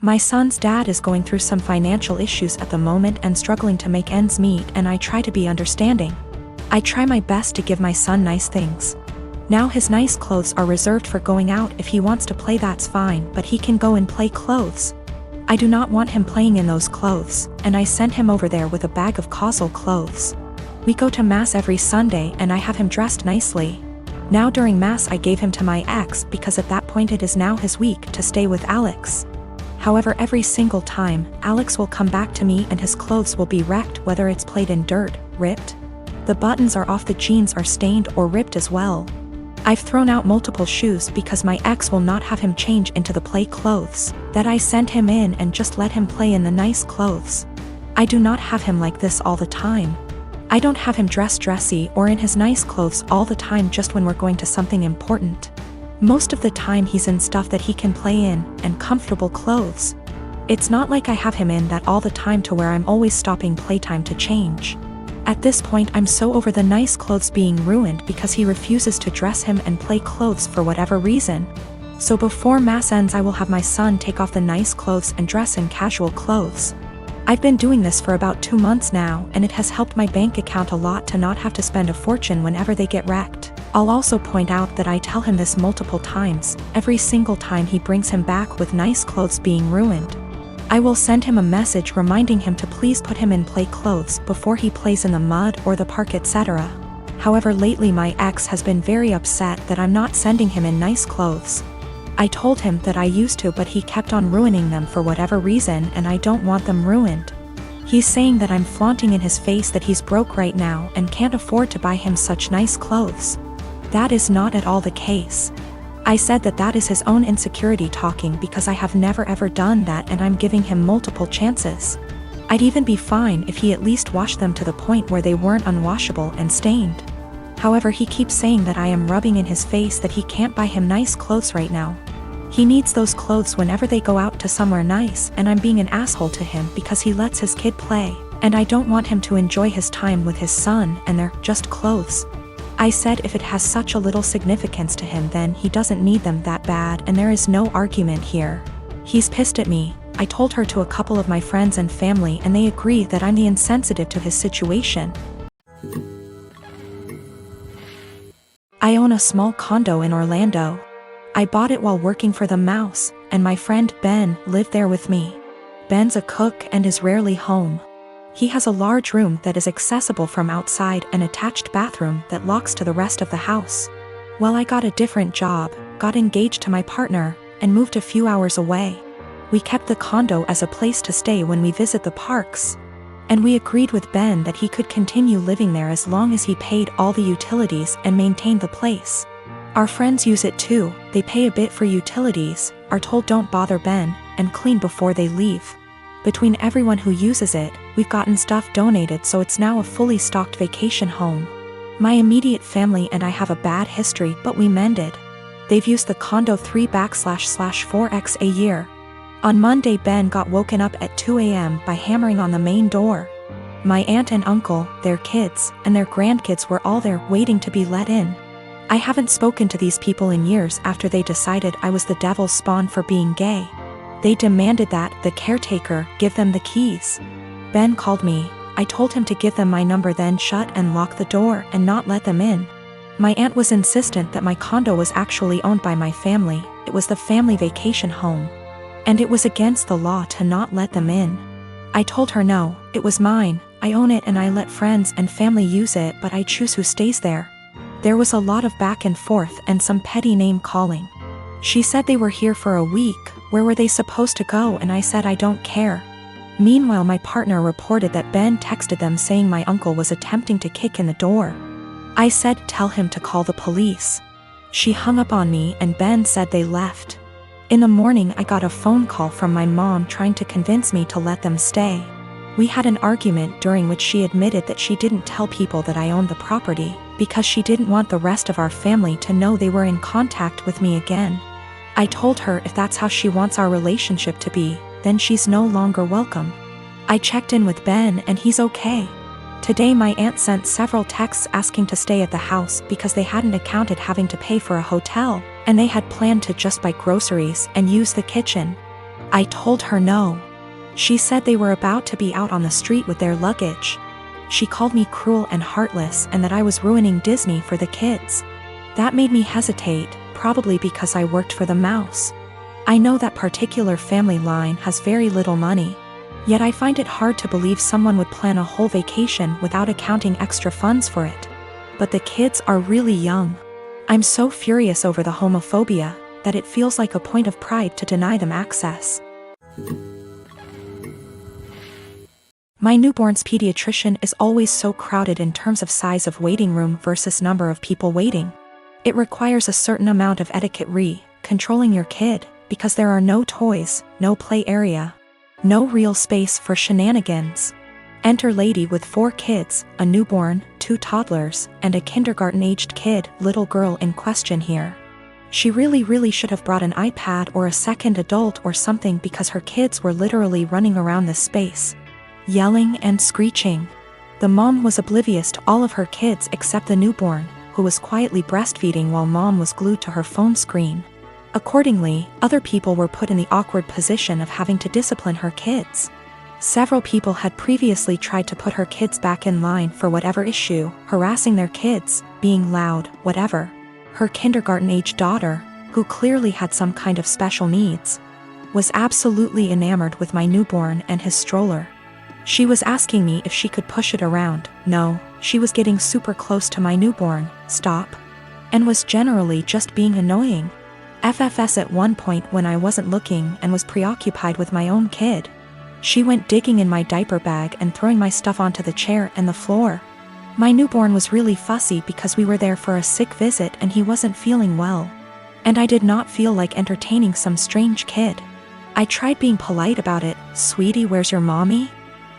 My son's dad is going through some financial issues at the moment and struggling to make ends meet, and I try to be understanding. I try my best to give my son nice things. Now his nice clothes are reserved for going out. If he wants to play, that's fine, but he can go and play clothes. I do not want him playing in those clothes, and I send him over there with a bag of causal clothes. We go to mass every Sunday and I have him dressed nicely. Now during mass I gave him to my ex because at that point it is now his week to stay with Alex. However, every single time, Alex will come back to me and his clothes will be wrecked, whether it's played in dirt, ripped. The buttons are off, the jeans are stained or ripped as well. I've thrown out multiple shoes because my ex will not have him change into the play clothes, that I send him in and just let him play in the nice clothes. I do not have him like this all the time. I don't have him dressed dressy or in his nice clothes all the time, just when we're going to something important. Most of the time he's in stuff that he can play in, and comfortable clothes. It's not like I have him in that all the time to where I'm always stopping playtime to change. At this point I'm so over the nice clothes being ruined because he refuses to dress him and play clothes for whatever reason. So before mass ends I will have my son take off the nice clothes and dress in casual clothes. I've been doing this for about 2 months now, and it has helped my bank account a lot to not have to spend a fortune whenever they get wrecked. I'll also point out that I tell him this multiple times, every single time he brings him back with nice clothes being ruined. I will send him a message reminding him to please put him in play clothes before he plays in the mud or the park, etc. However, lately my ex has been very upset that I'm not sending him in nice clothes. I told him that I used to, but he kept on ruining them for whatever reason, and I don't want them ruined. He's saying that I'm flaunting in his face that he's broke right now and can't afford to buy him such nice clothes. That is not at all the case. I said that that is his own insecurity talking because I have never ever done that, and I'm giving him multiple chances. I'd even be fine if he at least washed them to the point where they weren't unwashable and stained. However, he keeps saying that I am rubbing in his face that he can't buy him nice clothes right now. He needs those clothes whenever they go out to somewhere nice, and I'm being an asshole to him because he lets his kid play, and I don't want him to enjoy his time with his son and they're just clothes. I said if it has such a little significance to him then he doesn't need them that bad, and there is no argument here. He's pissed at me. I told her to a couple of my friends and family and they agree that I'm the insensitive to his situation. I own a small condo in Orlando. I bought it while working for the Mouse, and my friend Ben lived there with me. Ben's a cook and is rarely home. He has a large room that is accessible from outside, an attached bathroom that locks to the rest of the house. Well, I got a different job, got engaged to my partner, and moved a few hours away. We kept the condo as a place to stay when we visit the parks. And we agreed with Ben that he could continue living there as long as he paid all the utilities and maintained the place. Our friends use it too. They pay a bit for utilities, are told don't bother Ben, and clean before they leave. Between everyone who uses it, we've gotten stuff donated, so it's now a fully stocked vacation home. My immediate family and I have a bad history, but we mended. They've used the condo 3/4x a year. On Monday, Ben got woken up at 2 a.m. by hammering on the main door. My aunt and uncle, their kids, and their grandkids were all there waiting to be let in. I haven't spoken to these people in years after they decided I was the devil's spawn for being gay. They demanded that the caretaker give them the keys. Ben called me. I told him to give them my number, then shut and lock the door and not let them in. My aunt was insistent that my condo was actually owned by my family. It was the family vacation home. And it was against the law to not let them in. I told her no, it was mine, I own it and I let friends and family use it, but I choose who stays there. There was a lot of back and forth and some petty name calling. She said they were here for a week, where were they supposed to go, and I said I don't care. Meanwhile, my partner reported that Ben texted them saying my uncle was attempting to kick in the door. I said tell him to call the police. She hung up on me and Ben said they left. In the morning I got a phone call from my mom trying to convince me to let them stay. We had an argument during which she admitted that she didn't tell people that I owned the property, because she didn't want the rest of our family to know they were in contact with me again. I told her if that's how she wants our relationship to be, then she's no longer welcome. I checked in with Ben and he's okay. Today my aunt sent several texts asking to stay at the house because they hadn't accounted having to pay for a hotel, and they had planned to just buy groceries and use the kitchen. I told her no. She said they were about to be out on the street with their luggage. She called me cruel and heartless and that I was ruining Disney for the kids. That made me hesitate, probably because I worked for the mouse. I know that particular family line has very little money. Yet I find it hard to believe someone would plan a whole vacation without accounting extra funds for it. But the kids are really young. I'm so furious over the homophobia that it feels like a point of pride to deny them access. My newborn's pediatrician is always so crowded in terms of size of waiting room versus number of people waiting. It requires a certain amount of etiquette controlling your kid, because there are no toys, no play area, no real space for shenanigans. Enter lady with 4 kids, a newborn, 2 toddlers, and a kindergarten-aged kid, little girl in question here. She really should have brought an iPad or a second adult or something because her kids were literally running around this space, yelling and screeching. The mom was oblivious to all of her kids except the newborn, who was quietly breastfeeding while mom was glued to her phone screen. Accordingly, other people were put in the awkward position of having to discipline her kids. Several people had previously tried to put her kids back in line for whatever issue, harassing their kids, being loud, whatever. Her kindergarten-age daughter, who clearly had some kind of special needs, was absolutely enamored with my newborn and his stroller. She was asking me if she could push it around. No, she was getting super close to my newborn, stop, and was generally just being annoying. FFS at one point when I wasn't looking and was preoccupied with my own kid. She went digging in my diaper bag and throwing my stuff onto the chair and the floor. My newborn was really fussy because we were there for a sick visit and he wasn't feeling well. And I did not feel like entertaining some strange kid. I tried being polite about it. Sweetie, where's your mommy?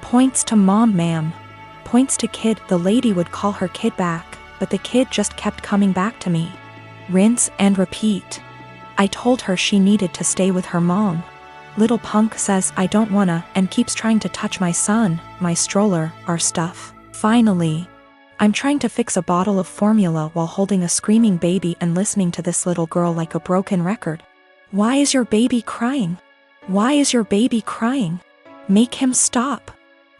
Points to mom, ma'am. Points to kid. The lady would call her kid back, but the kid just kept coming back to me. Rinse and repeat. I told her she needed to stay with her mom. Little punk says I don't wanna and keeps trying to touch my son, my stroller, our stuff. Finally, I'm trying to fix a bottle of formula while holding a screaming baby and listening to this little girl like a broken record. Why is your baby crying? Why is your baby crying? Make him stop.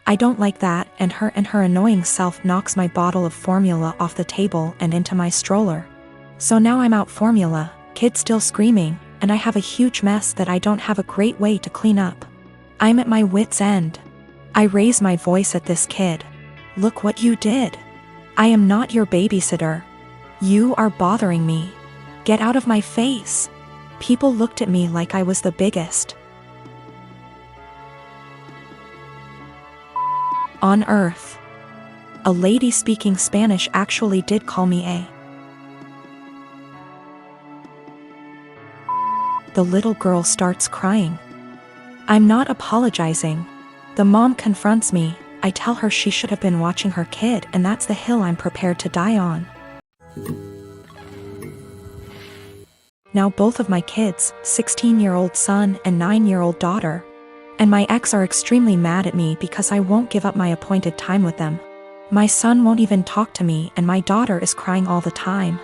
I don't like that, and her annoying self knocks my bottle of formula off the table and into my stroller. So now I'm out formula, kid still screaming, and I have a huge mess that I don't have a great way to clean up. I'm at my wit's end. I raise my voice at this kid. Look what you did. I am not your babysitter. You are bothering me. Get out of my face. People looked at me like I was the biggest on earth. A lady speaking Spanish actually did call me a. The little girl starts crying. I'm not apologizing. The mom confronts me. I tell her she should have been watching her kid, and that's the hill I'm prepared to die on. Now both of my kids, 16-year-old son and 9-year-old daughter, and my ex are extremely mad at me because I won't give up my appointed time with them. My son won't even talk to me and my daughter is crying all the time.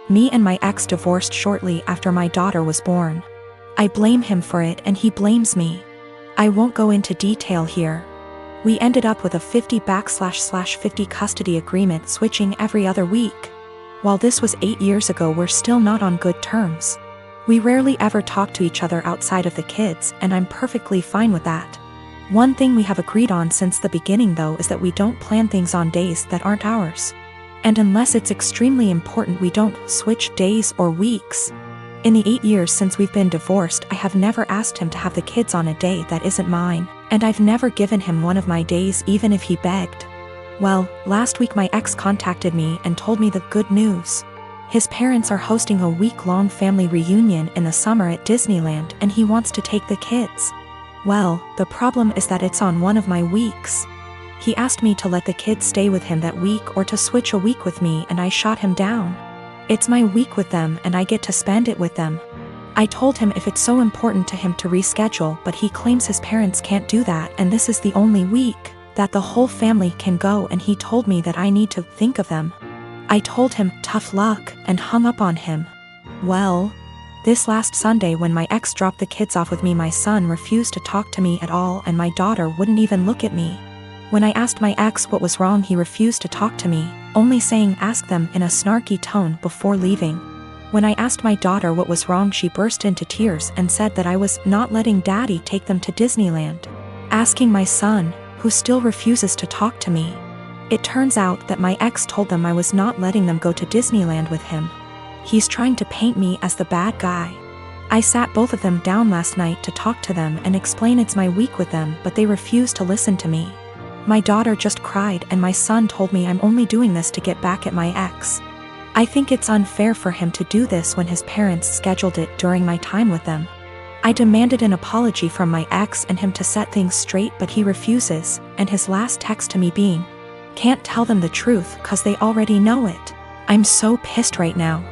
Me and my ex divorced shortly after my daughter was born. I blame him for it and he blames me. I won't go into detail here. We ended up with a 50/50 custody agreement switching every other week. While this was 8 years ago, we're still not on good terms. We rarely ever talk to each other outside of the kids, and I'm perfectly fine with that. One thing we have agreed on since the beginning though is that we don't plan things on days that aren't ours. And unless it's extremely important, we don't switch days or weeks. In the 8 years since we've been divorced, I have never asked him to have the kids on a day that isn't mine, and I've never given him one of my days even if he begged. Well, last week my ex contacted me and told me the good news. His parents are hosting a week-long family reunion in the summer at Disneyland and he wants to take the kids. Well, the problem is that it's on one of my weeks. He asked me to let the kids stay with him that week or to switch a week with me, and I shot him down. It's my week with them and I get to spend it with them. I told him if it's so important to him to reschedule, but he claims his parents can't do that and this is the only week that the whole family can go, and he told me that I need to think of them. I told him tough luck and hung up on him. Well, This last Sunday when my ex dropped the kids off with me, my son refused to talk to me at all and my daughter wouldn't even look at me. When I asked my ex what was wrong, he refused to talk to me, only saying ask them in a snarky tone before leaving. When I asked my daughter what was wrong, she burst into tears and said that I was not letting daddy take them to Disneyland. Asking my son, who still refuses to talk to me. It turns out that my ex told them I was not letting them go to Disneyland with him. He's trying to paint me as the bad guy. I sat both of them down last night to talk to them and explain it's my week with them, but they refused to listen to me. My daughter just cried and my son told me I'm only doing this to get back at my ex. I think it's unfair for him to do this when his parents scheduled it during my time with them. I demanded an apology from my ex and him to set things straight, but he refuses, and his last text to me being, "Can't tell them the truth 'cause they already know it." I'm so pissed right now.